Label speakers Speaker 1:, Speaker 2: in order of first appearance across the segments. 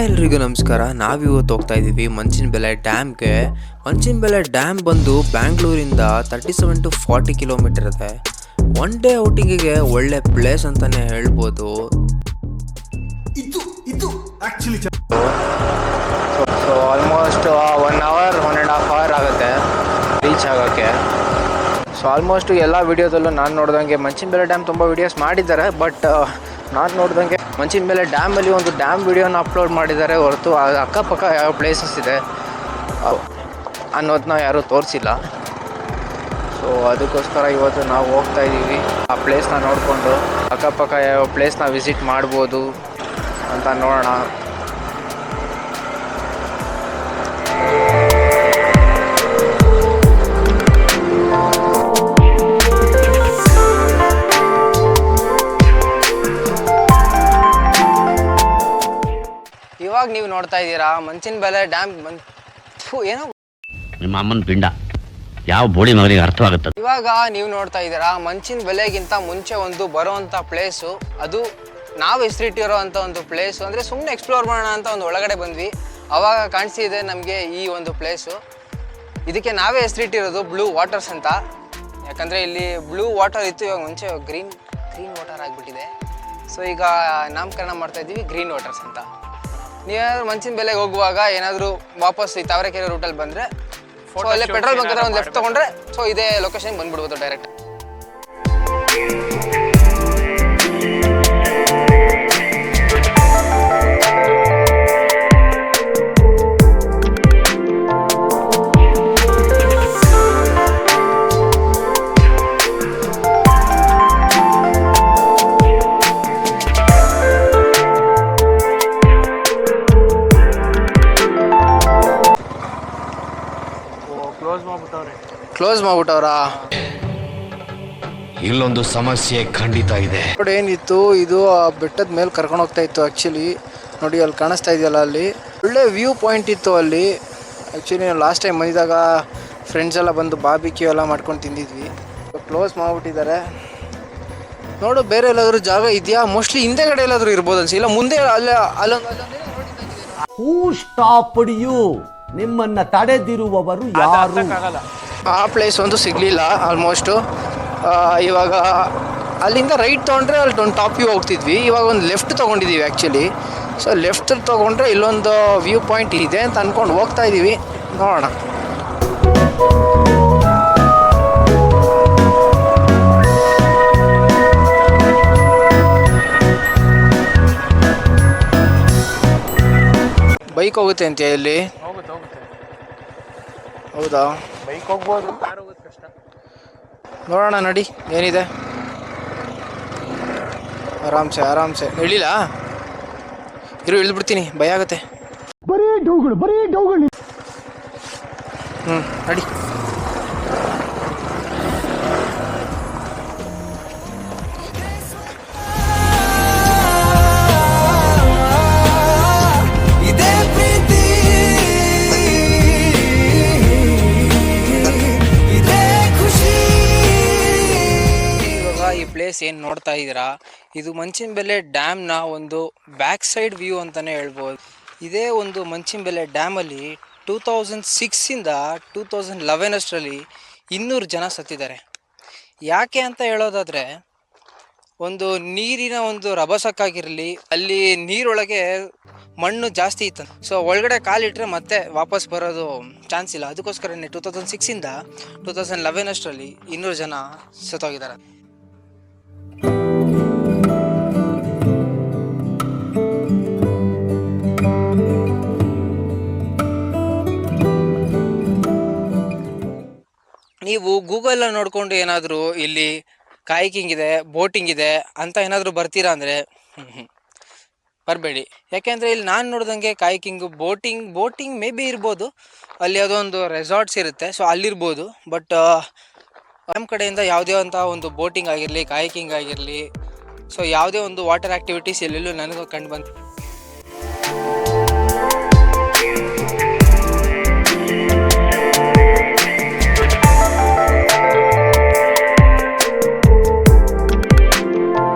Speaker 1: ಎಲ್ರಿಗೂ ನಮಸ್ಕಾರ. ನಾವಿವತ್ತು ಹೋಗ್ತಾ ಇದ್ದೀವಿ ಮಂಚಿನಬೆಲೆ ಡ್ಯಾಮ್ಗೆ. ಮಂಚಿನಬೆಲೆ ಡ್ಯಾಮ್ ಬಂದು ಬ್ಯಾಂಗ್ಳೂರಿಂದ 37 to 40 ಕಿಲೋಮೀಟರ್ ಇದೆ. ಒನ್ ಡೇ ಔಟಿಂಗಿಗೆ ಒಳ್ಳೆ ಪ್ಲೇಸ್ ಅಂತಾನೆ ಹೇಳ್ಬೋದು.
Speaker 2: ಇದು actually
Speaker 1: so almost 1 hour 1.5 hour ಆಗುತ್ತೆ ರೀಚ್ ಆಗೋಕ್ಕೆ. ಸೊ ಆಲ್ಮೋಸ್ಟ್ ಎಲ್ಲ ವೀಡಿಯೋದಲ್ಲೂ ನಾನು ನೋಡ್ದಂಗೆ ಮಂಚಿನಬೆಲೆ ಡ್ಯಾಮ್ ತುಂಬ ವೀಡಿಯೋಸ್ ಮಾಡಿದ್ದಾರೆ. ಬಟ್ ನಾನು ನೋಡ್ದಂಗೆ ಮಂಚಿನಬೆಲೆ ಡ್ಯಾಮಲ್ಲಿ ಒಂದು ಡ್ಯಾಮ್ ವೀಡಿಯೋನ ಅಪ್ಲೋಡ್ ಮಾಡಿದ್ದಾರೆ ಹೊರತು ಅಕ್ಕಪಕ್ಕ ಯಾವ ಪ್ಲೇಸಸ್ ಇದೆ ಅನ್ನೋದನ್ನ ಯಾರೂ ತೋರಿಸಿಲ್ಲ. ಸೊ ಅದಕ್ಕೋಸ್ಕರ ಇವತ್ತು ನಾವು ಹೋಗ್ತಾ ಇದ್ದೀವಿ. ಆ ಪ್ಲೇಸ್ನ ನೋಡಿಕೊಂಡು ಅಕ್ಕಪಕ್ಕ ಯಾವ ಪ್ಲೇಸ್ನ ವಿಸಿಟ್ ಮಾಡ್ಬೋದು ಅಂತ ನೋಡೋಣ. ಇವಾಗ ನೀವು ನೋಡ್ತಾ ಇದ್ದೀರಾ ಮಂಚಿನಬೆಲೆ ಡ್ಯಾಮ್ ಏನೋ
Speaker 3: ನಿಮ್ಮ ಅಮ್ಮನ ಪಿಂಡ ಯಾವ ಬೋಡಿ ಮಗನಿಗೆ ಅರ್ಥವಾಗುತ್ತೆ.
Speaker 1: ಇವಾಗ ನೀವು ನೋಡ್ತಾ ಇದ್ದೀರಾ ಮಂಚಿನಬೆಲೆಗಿಂತ ಮುಂಚೆ ಒಂದು ಬರೋವಂಥ ಪ್ಲೇಸು, ಅದು ನಾವು ಹೆಸರಿಟ್ಟಿರೋ ಅಂಥ ಒಂದು ಪ್ಲೇಸು. ಅಂದರೆ ಸುಮ್ಮನೆ ಎಕ್ಸ್ಪ್ಲೋರ್ ಮಾಡೋಣ ಅಂತ ಒಂದು ಒಳಗಡೆ ಬಂದ್ವಿ. ಆವಾಗ ಕಾಣಿಸಿದೆ ನಮಗೆ ಈ ಒಂದು ಪ್ಲೇಸು. ಇದಕ್ಕೆ ನಾವೇ ಹೆಸರಿಟ್ಟಿರೋದು ಬ್ಲೂ ವಾಟರ್ಸ್ ಅಂತ. ಯಾಕಂದರೆ ಇಲ್ಲಿ ಬ್ಲೂ ವಾಟರ್ ಇತ್ತು, ಇವಾಗ ಮುಂಚೆ ಗ್ರೀನ್ ವಾಟರ್ ಆಗಿಬಿಟ್ಟಿದೆ. ಸೊ ಈಗ ನಾಮಕರಣ ಮಾಡ್ತಾಯಿದ್ದೀವಿ ಗ್ರೀನ್ ವಾಟರ್ಸ್ ಅಂತ. ನೀವೇನಾದ್ರು ಮಂಚಿನಬೆಲೆಗೆ ಹೋಗುವಾಗ ಏನಾದರೂ ವಾಪಸ್ ಈ ತಾವರೆಕೆರೆ ರೂಟಲ್ಲಿ ಬಂದರೆ ಅಲ್ಲೇ ಪೆಟ್ರೋಲ್ ಬಂಕ್ ಹತ್ರ ಒಂದು ಲೆಫ್ಟ್ ತೊಗೊಂಡ್ರೆ ಸೊ ಇದೇ ಲೊಕೇಶನ್ಗೆ ಬಂದ್ಬಿಡ್ಬೋದು ಡೈರೆಕ್ಟ್. ಕ್ಲೋಸ್ ಮಾಡ್ಬಿಟ್ಟವ್ರಾ?
Speaker 2: ಇಲ್ಲೊಂದು ಸಮಸ್ಯೆ ಖಂಡಿತ ಇದೆ.
Speaker 1: ನೋಡಿ ಏನಿತ್ತು, ಇದು ಆ ಬೆಟ್ಟದ ಮೇಲೆ ಕರ್ಕೊಂಡು ಹೋಗ್ತಾ ಇತ್ತು ಆ್ಯಕ್ಚುಲಿ. ನೋಡಿ ಅಲ್ಲಿ ಕಾಣಿಸ್ತಾ ಇದೆಯಲ್ಲ, ಅಲ್ಲಿ ಒಳ್ಳೆ ವ್ಯೂ ಪಾಯಿಂಟ್ ಇತ್ತು ಅಲ್ಲಿ. ಆ್ಯಕ್ಚುಲಿ ಲಾಸ್ಟ್ ಟೈಮ್ ಬಂದಿದ್ದಾಗ ಫ್ರೆಂಡ್ಸ್ ಎಲ್ಲ ಬಂದು ಬಾರ್ಬಿಕ್ಯೂ ಎಲ್ಲ ಮಾಡ್ಕೊಂಡು ತಿಂದಿದ್ವಿ. ಕ್ಲೋಸ್ ಮಾಡಿಬಿಟ್ಟಿದ್ದಾರೆ. ನೋಡು ಬೇರೆ ಎಲ್ಲಾದರೂ ಜಾಗ ಇದೆಯಾ? ಮೋಸ್ಟ್ಲಿ ಹಿಂದೆಗಡೆ ಎಲ್ಲಾದರೂ ಇರ್ಬೋದು ಅನ್ಸಿ, ಇಲ್ಲ ಮುಂದೆ
Speaker 4: ನಿಮ್ಮನ್ನ ತಡೆದಿರುವವರು ಯಾರು?
Speaker 1: ಆ ಪ್ಲೇಸ್ ಒಂದು ಸಿಗಲಿಲ್ಲ ಆಲ್ಮೋಸ್ಟು. ಇವಾಗ ಅಲ್ಲಿಂದ ರೈಟ್ ತೊಗೊಂಡ್ರೆ ಅಲ್ಲಿ ಒಂದು ಟಾಪ್ ವ್ಯೂ ಹೋಗ್ತಿದ್ವಿ. ಇವಾಗ ಒಂದು ಲೆಫ್ಟ್ ತೊಗೊಂಡಿದ್ದೀವಿ ಆ್ಯಕ್ಚುಲಿ. ಸೊ ಲೆಫ್ಟ್ ತೊಗೊಂಡ್ರೆ ಇಲ್ಲೊಂದು ವ್ಯೂ ಪಾಯಿಂಟ್ ಇದೆ ಅಂತ ಅಂದ್ಕೊಂಡು ಹೋಗ್ತಾ ಇದ್ದೀವಿ. ನೋಡೋಣ. ಬೈಕ್ ಹೋಗುತ್ತೆ ಅಂತೀಯ ಇಲ್ಲಿ? ಹೌದಾ? ಬೈಕ್ ಹೋಗ್ಬೋದು, ಕಾರ್ ಹೋಗೋದು ಕಷ್ಟ. ನೋಡೋಣ ನಡಿ ಏನಿದೆ. ಆರಾಮ್ಸೆ ಇಳಿಲ್ಲ ಇರು, ಇಳಿದ್ಬಿಡ್ತೀನಿ, ಭಯ ಆಗುತ್ತೆ.
Speaker 4: ಬರೀ ಡೌಗಳು.
Speaker 1: ನಡಿ. ಪ್ಲೇಸ್ ಏನು ನೋಡ್ತಾ ಇದ್ದೀರಾ, ಇದು ಮಂಚಿನಬೆಲೆ ಡ್ಯಾಮ್ನ ಒಂದು ಬ್ಯಾಕ್ ಸೈಡ್ ವ್ಯೂ ಅಂತಲೇ ಹೇಳ್ಬೋದು. ಇದೇ ಒಂದು ಮಂಚಿನಬೆಲೆ ಡ್ಯಾಮಲ್ಲಿ 2006ಇಂದ 2011 ಅಷ್ಟರಲ್ಲಿ 200 ಜನ ಸತ್ತಿದ್ದಾರೆ. ಯಾಕೆ ಅಂತ ಹೇಳೋದಾದರೆ, ಒಂದು ನೀರಿನ ಒಂದು ರಭಸಕ್ಕಾಗಿರಲಿ, ಅಲ್ಲಿ ನೀರೊಳಗೆ ಮಣ್ಣು ಜಾಸ್ತಿ ಇತ್ತು. ಸೊ ಒಳಗಡೆ ಕಾಲಿಟ್ಟರೆ ಮತ್ತೆ ವಾಪಸ್ ಬರೋದು ಚಾನ್ಸ್ ಇಲ್ಲ. ಅದಕ್ಕೋಸ್ಕರನೇ 2006ಇಂದ 2011 ಅಷ್ಟರಲ್ಲಿ 200 ಜನ ಸತ್ತೋಗಿದ್ದಾರೆ. ನೀವು ಗೂಗಲಲ್ಲಿ ನೋಡಿಕೊಂಡು ಏನಾದರೂ ಇಲ್ಲಿ ಕಾಯಿಕಿಂಗ್ ಇದೆ, ಬೋಟಿಂಗ್ ಇದೆ ಅಂತ ಏನಾದರೂ ಬರ್ತೀರಾ ಅಂದರೆ ಬರಬೇಡಿ. ಯಾಕೆಂದರೆ ಇಲ್ಲಿ ನಾನು ನೋಡ್ದಂಗೆ ಕಾಯಿಕಿಂಗು ಬೋಟಿಂಗ್ ಮೇ ಬಿ ಇರ್ಬೋದು. ಅಲ್ಲಿ ಯಾವುದೋ ಒಂದು ರೆಸಾರ್ಟ್ಸ್ ಇರುತ್ತೆ, ಸೊ ಅಲ್ಲಿರ್ಬೋದು. ಬಟ್ ನಮ್ಮ ಕಡೆಯಿಂದ ಯಾವುದೇ ಅಂತ ಒಂದು ಬೋಟಿಂಗ್ ಆಗಿರಲಿ, ಕಾಯಿಕಿಂಗ್ ಆಗಿರಲಿ, ಸೊ ಯಾವುದೇ ಒಂದು ವಾಟರ್ ಆ್ಯಕ್ಟಿವಿಟೀಸ್ ಎಲ್ಲೆಲ್ಲೂ ನನಗೂ ಕಂಡು ಬಂತು.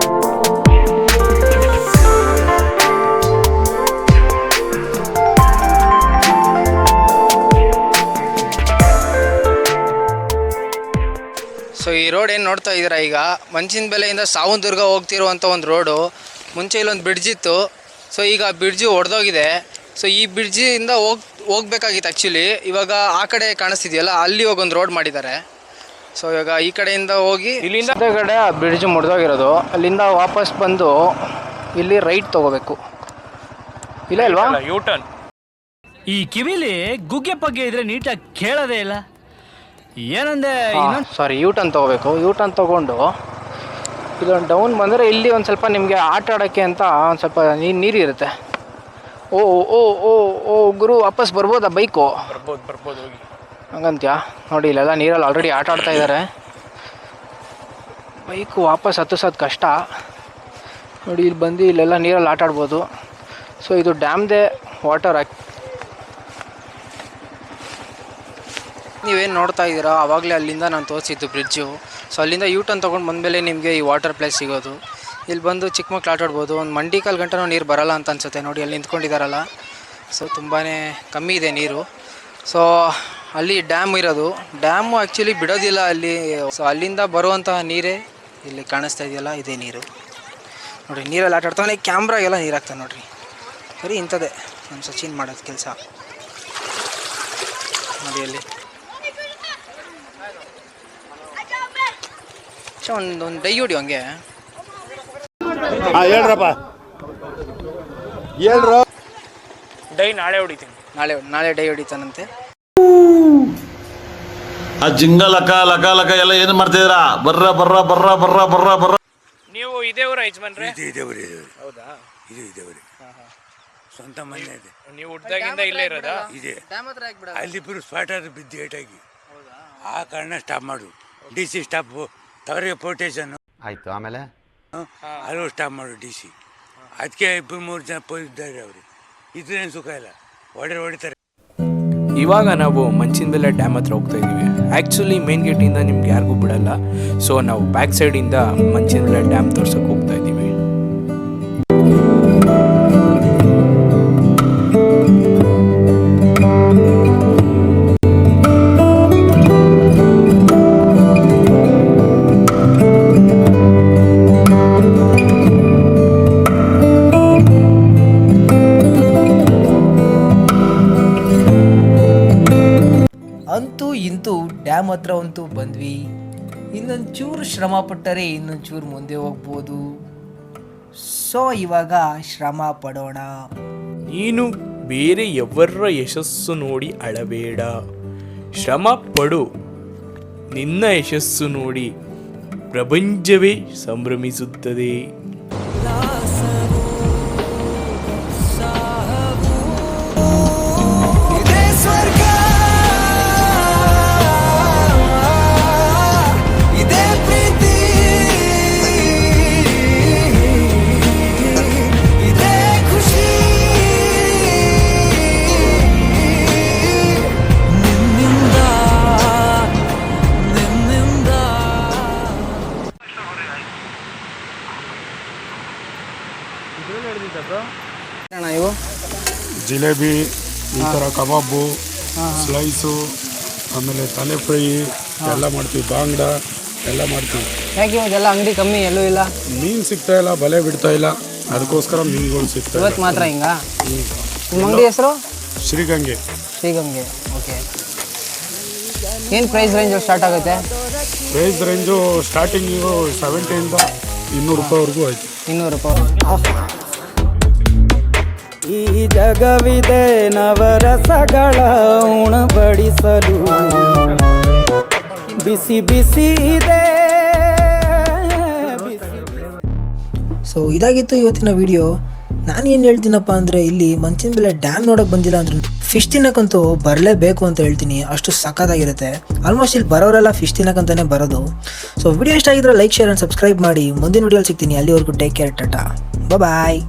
Speaker 1: ಈ ರೋಡ್ ಏನು ನೋಡ್ತಾ ಇದ್ದೀರಾ ಈಗ ಮಂಚಿನ ಬೆಲೆಯಿಂದ ಸಾವಂದುರ್ಗ ಹೋಗ್ತಿರುವಂಥ ಒಂದು ರೋಡು. ಮುಂಚೆ ಇಲ್ಲೊಂದು ಬ್ರಿಡ್ಜ್ ಇತ್ತು. ಸೊ ಈಗ ಬ್ರಿಡ್ಜು ಒಡೆದೋಗಿದೆ. ಸೊ ಈ ಬ್ರಿಡ್ಜಿಂದ ಹೋಗ್ಬೇಕಾಗಿತ್ತು ಆ್ಯಕ್ಚುಲಿ. ಇವಾಗ ಆ ಕಡೆ ಕಾಣಿಸ್ತಿದೆಯಲ್ಲ ಅಲ್ಲಿ ಹೋಗಿ ಒಂದು ರೋಡ್ ಮಾಡಿದ್ದಾರೆ. ಸೊ ಇವಾಗ ಈ ಕಡೆಯಿಂದ ಹೋಗಿ ಇಲ್ಲಿಂದ ಕಡೆ ಆ ಬ್ರಿಡ್ಜ್ ಮುರಿದೋಗಿರೋದು. ಅಲ್ಲಿಂದ ವಾಪಸ್ ಬಂದು ಇಲ್ಲಿ ರೈಟ್ ತೊಗೋಬೇಕು. ಇಲ್ಲ ಅಲ್ವಾ?
Speaker 5: ಯೂಟರ್ನ್.
Speaker 6: ಈ ಕಿವಿಲಿ ಗುಗ್ಗೆ ಪಗ್ಗೆ ಇದ್ರೆ ನೀಟಾಗಿ ಕೇಳೋದೇ ಇಲ್ಲ. ಏನಂದೆ?
Speaker 1: ಸಾರಿ, ಯೂಟರ್ನ್ ತೊಗೋಬೇಕು. ಯೂಟರ್ನ್ ತೊಗೊಂಡು ಇದೊಂದು ಡೌನ್ ಬಂದರೆ ಇಲ್ಲಿ ಒಂದು ಸ್ವಲ್ಪ ನಿಮಗೆ ಆಟ ಆಡೋಕ್ಕೆ ಅಂತ ಒಂದು ಸ್ವಲ್ಪ ನೀರಿರುತ್ತೆ. ಓ ಓ ಓ ಓ ಗುರು, ವಾಪಸ್ ಬರ್ಬೋದಾ ಬೈಕು?
Speaker 5: ಬರ್ಬೋದು ಹೋಗಿ.
Speaker 1: ಹಂಗಂತ್ಯಾ? ನೋಡಿ ಇಲ್ಲೆಲ್ಲ ನೀರಲ್ಲಿ ಆಲ್ರೆಡಿ ಆಟ ಆಡ್ತಾ ಇದ್ದಾರೆ. ಬೈಕು ವಾಪಸ್ ಹತ್ತಿಸೋದು ಕಷ್ಟ. ನೋಡಿ ಇಲ್ಲಿ ಬಂದು ಇಲ್ಲೆಲ್ಲ ನೀರಲ್ಲಿ ಆಟ ಆಡ್ಬೋದು. ಸೊ ಇದು ಡ್ಯಾಮ್ದೇ ವಾಟರ್. ನೀವೇನು ನೋಡ್ತಾ ಇದ್ದೀರಾ ಆವಾಗಲೇ ಅಲ್ಲಿಂದ ನಾನು ತೋರಿಸಿದ್ದು ಬ್ರಿಡ್ಜು. ಸೊ ಅಲ್ಲಿಂದ ಯೂಟರ್ನ್ ತೊಗೊಂಡು ಬಂದಮೇಲೆ ನಿಮಗೆ ಈ ವಾಟರ್ ಪ್ಲೇಸ್ ಸಿಗೋದು. ಇಲ್ಲಿ ಬಂದು ಚಿಕ್ಕ ಮಕ್ಳು ಆಟ ಆಡ್ಬೋದು. ಒಂದು ಮಂಡಿಕಾಲು ಗಂಟನೂ ನೀರು ಬರೋಲ್ಲ ಅಂತ ಅನ್ಸುತ್ತೆ. ನೋಡಿ ಅಲ್ಲಿ ನಿಂತ್ಕೊಂಡಿದ್ದಾರಲ್ಲ. ಸೊ ತುಂಬಾ ಕಮ್ಮಿ ಇದೆ ನೀರು. ಸೊ ಅಲ್ಲಿ ಡ್ಯಾಮ್ ಇರೋದು. ಡ್ಯಾಮು ಆ್ಯಕ್ಚುಲಿ ಬಿಡೋದಿಲ್ಲ ಅಲ್ಲಿ. ಸೊ ಅಲ್ಲಿಂದ ಬರುವಂತಹ ನೀರೇ ಇಲ್ಲಿ ಕಾಣಿಸ್ತಾ ಇದೆಯಲ್ಲ, ಇದೇ ನೀರು. ನೋಡಿರಿ ನೀರಲ್ಲಿ ಆಟ ಆಡ್ತಾನೆ. ಕ್ಯಾಮ್ರಾಗೆಲ್ಲ ನೀರು ಹಾಕ್ತಾನೆ ನೋಡಿರಿ. ಬರೀ ಇಂಥದ್ದೇ ನಮ್ಮ ಸಚಿನ್ ಮಾಡೋದು ಕೆಲಸ. ನೋಡಿ ಅಲ್ಲಿ ಒಂದು ಡೈ ಹೊಡಿ ಹಂಗೆ.
Speaker 4: ಹೇಳ್ರಪ್ಪ, ಹೇಳ್ರ.
Speaker 5: ಡೈ ನಾಳೆ ಹೊಡಿತೀನಿ.
Speaker 1: ನಾಳೆ ಡೈ ಹೊಡಿತಾನಂತೆ.
Speaker 7: ಆ ಜಿಂಗ ಲಕ ಲಕ ಲಕ ಎಲ್ಲ ಏನು ಮಾಡ್ತಿದ್ದೀರಾ? ಬರ್ರ ಬರ್ರ ಬರ್ರ ಬರ್ರ ಬರ್ರ ಬರ್ರ.
Speaker 5: ನೀವು ಇದೇ ಊರ ಯಜಮಾನ್ರೆ? ಹೌದಾ?
Speaker 8: ಇದೇವರಿ ಸ್ವಂತ ಮನೆ ಇದೆ.
Speaker 5: ನೀವು ಹುಟ್ಟಾಗಿಂದ ಇಲ್ಲೇ ಇರೋದಾ?
Speaker 8: ಇದೆ. ಅಲ್ಲಿಬ್ಬರು ಸ್ಪಾಟ್ ಆದ್ರೆ ಬಿದ್ದು ಏಟಾಗಿ ಆ ಕಾರಣ ಸ್ಟಾಪ್ ಮಾಡು. DC ಸ್ಟಾಪ್ ತವರಿಗೆ ಪೋಟೇಶನ್
Speaker 2: ಆಯ್ತು. ಆಮೇಲೆ
Speaker 8: ಅಲ್ಲೂ ಸ್ಟಾಪ್ ಮಾಡು DC. ಅದಕ್ಕೆ 2-3 ಜನ ಇದ್ದಾರೆ. ಅವ್ರಿಗೆ ಇದ್ರೇನು ಸುಖ ಇಲ್ಲ, ಹೊಡಿತಾರೆ.
Speaker 5: ಇವಾಗ ನಾವು ಮಂಚಿನಬೆಲೆ ಡ್ಯಾಮ್ ಹತ್ರ ಹೋಗ್ತಾ ಇದ್ದೀವಿ. ಆ್ಯಕ್ಚುಲಿ ಮೇನ್ ಗೇಟಿಂದ ನಿಮ್ಗೆ ಯಾರಿಗೂ ಬಿಡಲ್ಲ. ಸೊ ನಾವು ಬ್ಯಾಕ್ ಸೈಡಿಂದ ಮಂಚಿನಬೆಲೆ ಡ್ಯಾಮ್ ತೋರ್ಸೋಕೆ ಹೋಗ್ತಾ ಇದ್ದೀವಿ.
Speaker 1: ಅಂತೂ ಇಂತೂ ಡ್ಯಾಮ್ ಹತ್ರ ಅಂತೂ ಬಂದ್ವಿ. ಇನ್ನೊಂದು ಚೂರು ಶ್ರಮ ಪಟ್ಟರೆ ಇನ್ನೊಂದು ಚೂರು ಮುಂದೆ ಹೋಗ್ಬೋದು. ಸೊ ಇವಾಗ ಶ್ರಮ ಪಡೋಣ.
Speaker 5: ನೀನು ಬೇರೆ ಎವರ ಯಶಸ್ಸು ನೋಡಿ ಅಳಬೇಡ, ಶ್ರಮ ಪಡು. ನಿನ್ನ ಯಶಸ್ಸು ನೋಡಿ ಪ್ರಪಂಚವೇ ಸಂಭ್ರಮಿಸುತ್ತದೆ.
Speaker 1: ಇವು
Speaker 9: ಜಿಲೇಬಿ, ಈ ಥರ ಕಬಾಬು, ಸ್ಲೈಸು, ಆಮೇಲೆ ತಲೆ ಫ್ರೈ ಎಲ್ಲ ಮಾಡ್ತೀವಿ. ಬಾಂಗ್ಡ ಎಲ್ಲ ಮಾಡ್ತೀವಿ.
Speaker 1: ಯಾಕೆ ಇವತ್ತೆಲ್ಲ ಅಂಗಡಿ ಕಮ್ಮಿ, ಎಲ್ಲೂ ಇಲ್ಲ?
Speaker 9: ಮೀನು ಸಿಗ್ತಾ ಇಲ್ಲ, ಬಲೆ ಬಿಡ್ತಾ ಇಲ್ಲ, ಅದಕ್ಕೋಸ್ಕರ ಮೀನುಗಳು ಸಿಗ್ತಾ ಇಲ್ಲ.
Speaker 1: ಇವತ್ತು ಮಾತ್ರ ಹಿಂಗ? ನಿಮ್ಮ ಅಂಗಡಿ ಹೆಸರು?
Speaker 9: ಶ್ರೀಗಂಗೆ.
Speaker 1: ಶ್ರೀಗಂಗೆ, ಓಕೆ. ಏನು ಪ್ರೈಸ್ ರೇಂಜ್ ಸ್ಟಾರ್ಟ್ ಆಗುತ್ತೆ?
Speaker 9: ಪ್ರೈಸ್ ರೇಂಜು ಸ್ಟಾರ್ಟಿಂಗಿಗೂ 70ಇಂದ 200 ರೂಪಾಯಿವರೆಗೂ ಆಯ್ತು.
Speaker 1: 200 ರೂಪಾಯಿ.
Speaker 10: ಈ ಜಗವಿದೆ ನವರಸಗಳ ಉಣಬಡಿಸಲು, ಬಿಸಿ ಬಿಸಿ ಇದೆ.
Speaker 1: ಸೊ ಇದಾಗಿತ್ತು ಇವತ್ತಿನ ವಿಡಿಯೋ. ನಾನು ಏನು ಹೇಳ್ತೀನಪ್ಪ ಅಂದರೆ, ಇಲ್ಲಿ ಮಂಚಿನಬೆಲೆ ಡ್ಯಾಮ್ ನೋಡೋಕೆ ಬಂದಿಲ್ಲ ಅಂದ್ರೆ ಫಿಶ್ ತಿನ್ನಕ್ಕಂತೂ ಬರಲೇಬೇಕು ಅಂತ ಹೇಳ್ತೀನಿ. ಅಷ್ಟು ಸಖತ್ತಾಗಿರುತ್ತೆ. ಆಲ್ಮೋಸ್ಟ್ ಇಲ್ಲಿ ಬರೋರೆಲ್ಲ ಫಿಶ್ ತಿನ್ನಕ್ಕಂತಾನೆ ಬರೋದು. ಸೊ ವಿಡಿಯೋ ಇಷ್ಟ ಆಗಿದ್ರೆ ಲೈಕ್, ಶೇರ್ ಆ್ಯಂಡ್ ಸಬ್ಸ್ಕ್ರೈಬ್ ಮಾಡಿ. ಮುಂದಿನ ವಿಡಿಯೋಲಿ ಸಿಗ್ತೀನಿ. ಅಲ್ಲಿವರೆಗೂ ಟೇಕ್ ಕೇರ್, ಟಾಟಾ, ಬಾಯ್.